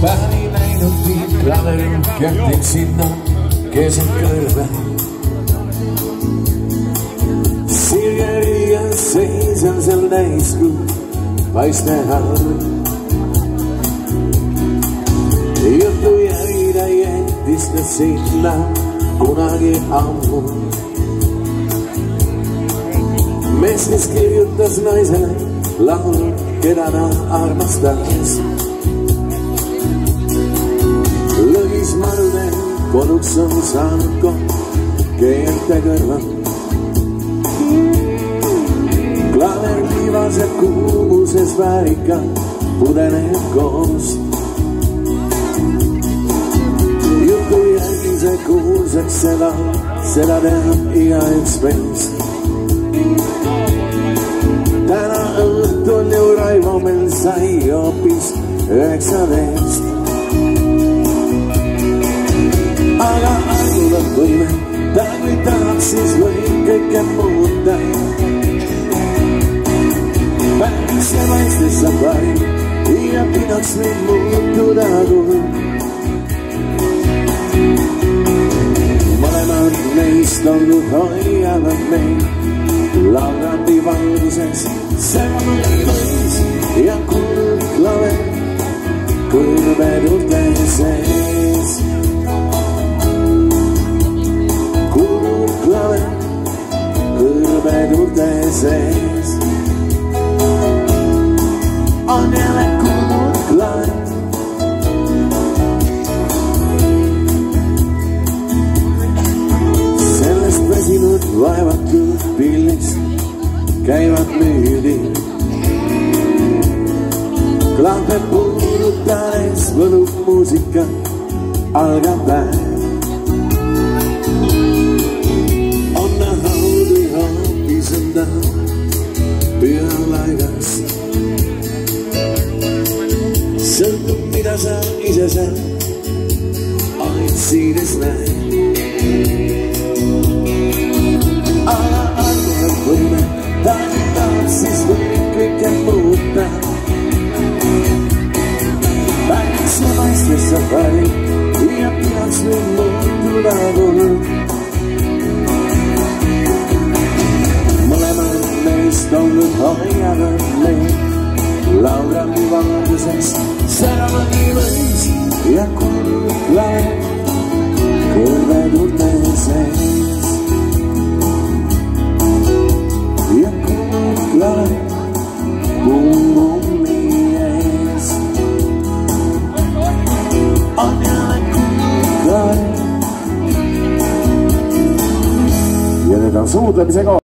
Päevi näinud viib klaverin kätid sinna keset kõrve. Sirgeri ja seisan seal näiskuu paiste all. Juttu jäi ta jättis ta sinna kunagi ammu. Mees, kes kirjutas naisele laulu, keda ta armastas. Lõgis marude koduks on saanud koht keelte kõrval. Klaver viivase kuumuses väärika pudeneb koos. Jutu järgi see kuulseks seda teab igaüks meist. Täna õhtul ju Raivo meil sai hoopis 19. Aga arvudab võime, ta kui tahaks, siis võib kõike muuta. Päris ja maistes saab parim ja pidaks nüüd muutuda kui. Mõlemad neist olnud hoiavad meid laulandi valguses. Seganud võis ja kuulub klaver kõrvedurte sees. Kuulub klaver kõrvedurte sees. On jälle kuulub klaver. Sellest väsinud vaevatud pillist käivad müüdi. Klahve puudutades võlub muusika, algab päev. On näha või hoopis enda püha laigast. Sõltub, mida sa ise seal otsides näed. Aga arvab võime, ta tahab, siis võib kõike muuta. Päris ja maistes saab parim ja pidaks nüüd muutuda kui. Mõlemad neist on nüüd hoiavad meid laulandi valguses. Säravagi võis ja kuulub klaver kõrvedurte sees. Ja kuulub klaver kummumi ees. On jälle kuulub klaver. Ja nüüd on suudlemise koht.